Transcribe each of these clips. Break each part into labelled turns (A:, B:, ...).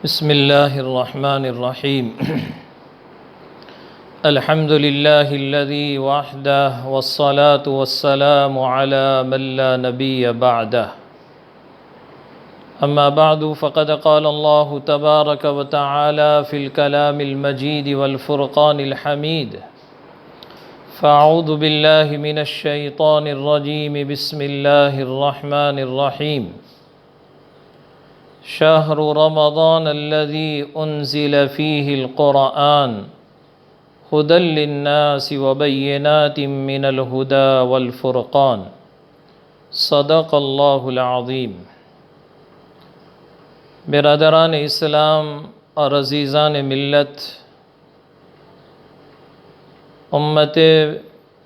A: بسم الله الرحمن الرحيم الحمد لله الذي وحده والصلاة والسلام على من لا نبي بعده أما بعد فقد قال الله تبارك وتعالى في الكلام المجيد والفرقان الحميد فأعوذ بالله من الشيطان الرجيم بسم الله الرحمن الرحيم شهر رمضان الذي أنزل فيه القرآن هدى للناس وبينات من الهدى والفرقان صدق الله العظيم۔ برادران اسلام اور عزیزان ملت، امت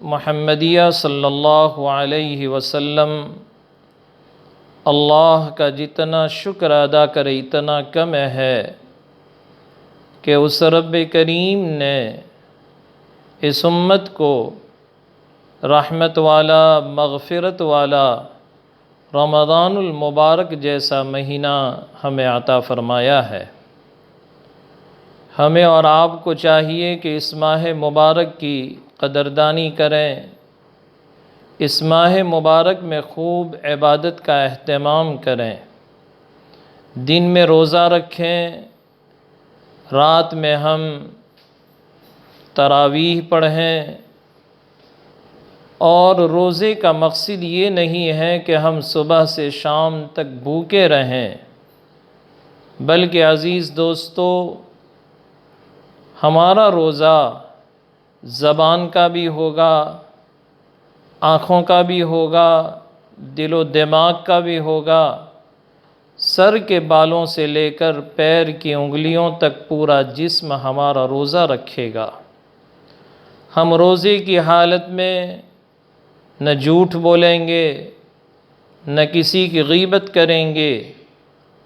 A: محمدیہ صلی اللہ علیہ وسلم اللہ کا جتنا شکر ادا کرے اتنا کم ہے کہ اس رب کریم نے اس امت کو رحمت والا، مغفرت والا رمضان المبارک جیسا مہینہ ہمیں عطا فرمایا ہے۔ ہمیں اور آپ کو چاہیے کہ اس ماہ مبارک کی قدردانی کریں، اس ماہ مبارک میں خوب عبادت کا اہتمام کریں، دن میں روزہ رکھیں، رات میں ہم تراویح پڑھیں، اور روزے کا مقصد یہ نہیں ہے کہ ہم صبح سے شام تک بھوکے رہیں، بلکہ عزیز دوستو، ہمارا روزہ زبان کا بھی ہوگا، آنکھوں کا بھی ہوگا، دل و دماغ کا بھی ہوگا، سر کے بالوں سے لے کر پیر کی انگلیوں تک پورا جسم ہمارا روزہ رکھے گا۔ ہم روزے کی حالت میں نہ جھوٹ بولیں گے، نہ کسی کی غیبت کریں گے،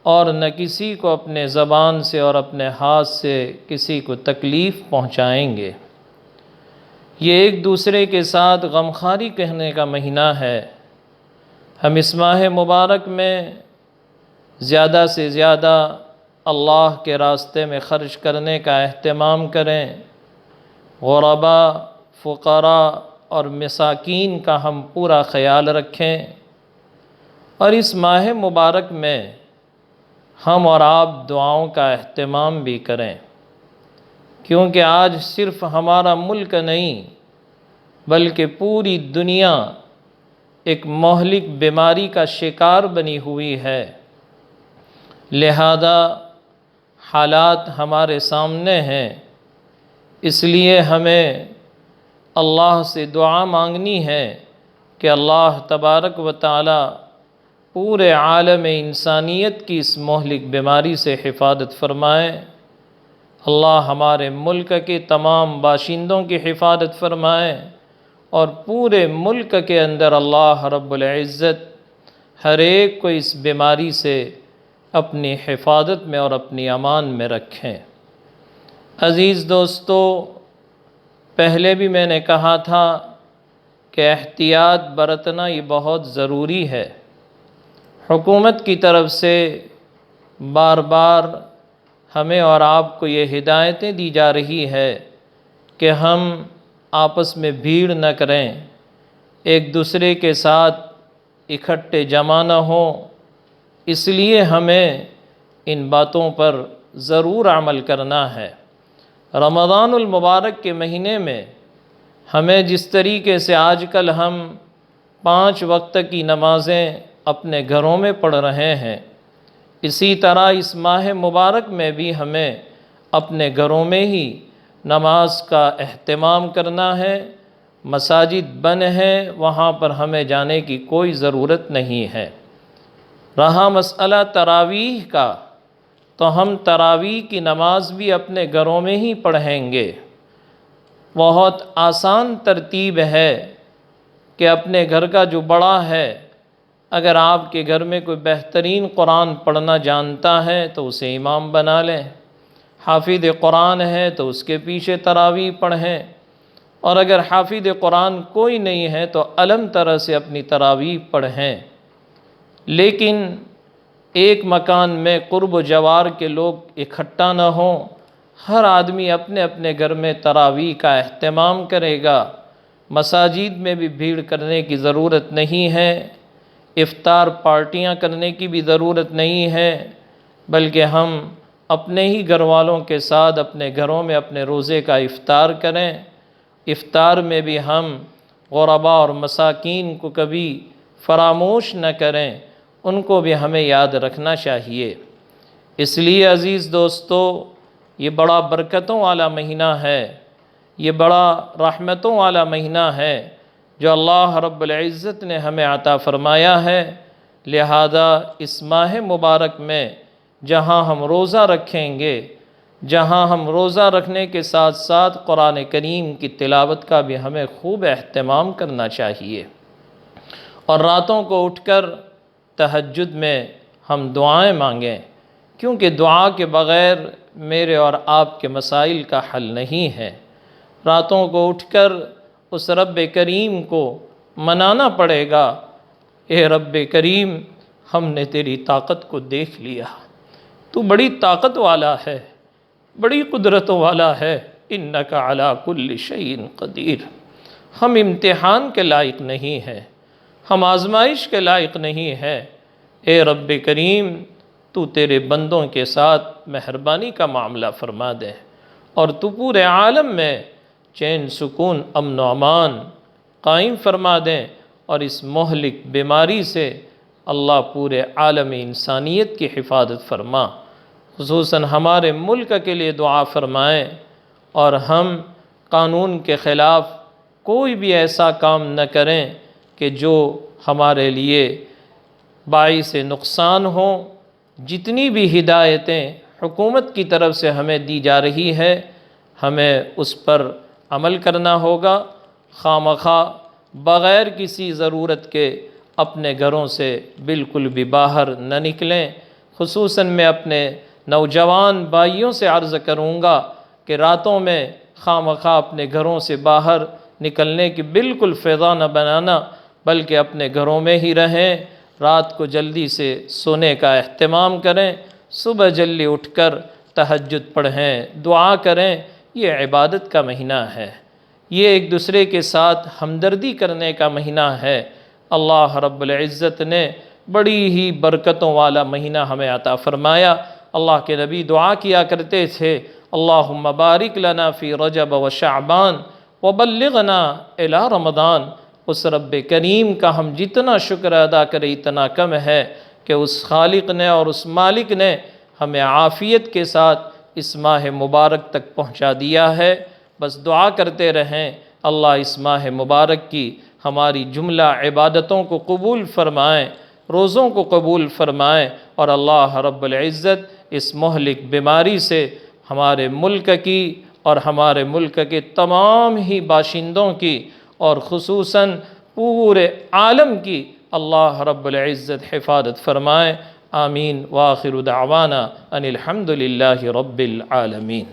A: اور نہ کسی کو اپنے زبان سے اور اپنے ہاتھ سے کسی کو تکلیف پہنچائیں گے۔ یہ ایک دوسرے کے ساتھ غمخواری کہنے کا مہینہ ہے۔ ہم اس ماہ مبارک میں زیادہ سے زیادہ اللہ کے راستے میں خرچ کرنے کا اہتمام کریں، غرباء، فقراء اور مساکین کا ہم پورا خیال رکھیں، اور اس ماہ مبارک میں ہم اور آپ دعاؤں کا اہتمام بھی کریں، کیونکہ آج صرف ہمارا ملک نہیں بلکہ پوری دنیا ایک مہلک بیماری کا شکار بنی ہوئی ہے۔ لہذا حالات ہمارے سامنے ہیں، اس لیے ہمیں اللہ سے دعا مانگنی ہے کہ اللہ تبارک و تعالی پورے عالم انسانیت کی اس مہلک بیماری سے حفاظت فرمائے۔ اللہ ہمارے ملک کے تمام باشندوں کی حفاظت فرمائے، اور پورے ملک کے اندر اللہ رب العزت ہر ایک کو اس بیماری سے اپنی حفاظت میں اور اپنی امان میں رکھیں۔ عزیز دوستو، پہلے بھی میں نے کہا تھا کہ احتیاط برتنا یہ بہت ضروری ہے۔ حکومت کی طرف سے بار بار ہمیں اور آپ کو یہ ہدایتیں دی جا رہی ہے کہ ہم آپس میں بھیڑ نہ کریں، ایک دوسرے کے ساتھ اکٹھے جمع نہ ہوں، اس لیے ہمیں ان باتوں پر ضرور عمل کرنا ہے۔ رمضان المبارک کے مہینے میں ہمیں جس طریقے سے آج کل ہم 5 وقت کی نمازیں اپنے گھروں میں پڑھ رہے ہیں، اسی طرح اس ماہ مبارک میں بھی ہمیں اپنے گھروں میں ہی نماز کا اہتمام کرنا ہے۔ مساجد بند ہیں، وہاں پر ہمیں جانے کی کوئی ضرورت نہیں ہے۔ رہا مسئلہ تراویح کا، تو ہم تراویح کی نماز بھی اپنے گھروں میں ہی پڑھیں گے۔ بہت آسان ترتیب ہے کہ اپنے گھر کا جو بڑا ہے، اگر آپ کے گھر میں کوئی بہترین قرآن پڑھنا جانتا ہے تو اسے امام بنا لیں، حافظ قرآن ہے تو اس کے پیچھے تراویح پڑھیں، اور اگر حافظ قرآن کوئی نہیں ہے تو الم طرح سے اپنی تراویح پڑھیں۔ لیکن ایک مکان میں قرب و جوار کے لوگ اکٹھا نہ ہوں، ہر آدمی اپنے اپنے گھر میں تراویح کا اہتمام کرے گا۔ مساجد میں بھی بھیڑ کرنے کی ضرورت نہیں ہے، افطار پارٹیاں کرنے کی بھی ضرورت نہیں ہے، بلکہ ہم اپنے ہی گھر والوں کے ساتھ اپنے گھروں میں اپنے روزے کا افطار کریں۔ افطار میں بھی ہم غرباء اور مساکین کو کبھی فراموش نہ کریں، ان کو بھی ہمیں یاد رکھنا چاہیے۔ اس لیے عزیز دوستو، یہ بڑا برکتوں والا مہینہ ہے، یہ بڑا رحمتوں والا مہینہ ہے جو اللہ رب العزت نے ہمیں عطا فرمایا ہے۔ لہذا اس ماہ مبارک میں جہاں ہم روزہ رکھیں گے، جہاں ہم روزہ رکھنے کے ساتھ ساتھ قرآن کریم کی تلاوت کا بھی ہمیں خوب اہتمام کرنا چاہیے، اور راتوں کو اٹھ کر تہجد میں ہم دعائیں مانگیں، کیونکہ دعا کے بغیر میرے اور آپ کے مسائل کا حل نہیں ہے۔ راتوں کو اٹھ کر اس رب کریم کو منانا پڑے گا، اے رب کریم، ہم نے تیری طاقت کو دیکھ لیا، تو بڑی طاقت والا ہے، بڑی قدرتوں والا ہے، انک علی کل شیء قدیر۔ ہم امتحان کے لائق نہیں ہیں، ہم آزمائش کے لائق نہیں ہیں، اے رب کریم تو تیرے بندوں کے ساتھ مہربانی کا معاملہ فرما دے، اور تو پورے عالم میں چین سکون امن و امان قائم فرما دیں، اور اس مہلک بیماری سے اللہ پورے عالم انسانیت کی حفاظت فرما۔ خصوصاً ہمارے ملک کے لیے دعا فرمائیں، اور ہم قانون کے خلاف کوئی بھی ایسا کام نہ کریں کہ جو ہمارے لیے باعث نقصان ہوں۔ جتنی بھی ہدایتیں حکومت کی طرف سے ہمیں دی جا رہی ہے، ہمیں اس پر عمل کرنا ہوگا، خواہ بغیر کسی ضرورت کے اپنے گھروں سے بالکل بھی باہر نہ نکلیں۔ خصوصاً میں اپنے نوجوان بھائیوں سے عرض کروں گا کہ راتوں میں خواہ اپنے گھروں سے باہر نکلنے کی بالکل فضا نہ بنانا، بلکہ اپنے گھروں میں ہی رہیں، رات کو جلدی سے سونے کا اہتمام کریں، صبح جلدی اٹھ کر تہجد پڑھیں، دعا کریں۔ یہ عبادت کا مہینہ ہے، یہ ایک دوسرے کے ساتھ ہمدردی کرنے کا مہینہ ہے۔ اللہ رب العزت نے بڑی ہی برکتوں والا مہینہ ہمیں عطا فرمایا۔ اللہ کے نبی دعا کیا کرتے تھے، اللہم بارک لنا فی رجب و شعبان وبلغنا الی رمضان۔ اس رب کریم کا ہم جتنا شکر ادا کریں اتنا کم ہے کہ اس خالق نے اور اس مالک نے ہمیں عافیت کے ساتھ اس ماہ مبارک تک پہنچا دیا ہے۔ بس دعا کرتے رہیں، اللہ اس ماہ مبارک کی ہماری جملہ عبادتوں کو قبول فرمائیں، روزوں کو قبول فرمائیں، اور اللہ رب العزت اس مہلک بیماری سے ہمارے ملک کی اور ہمارے ملک کے تمام ہی باشندوں کی اور خصوصاً پورے عالم کی اللہ رب العزت حفاظت فرمائیں۔ آمین، وآخر دعوانا ان الحمد للہ رب العالمین۔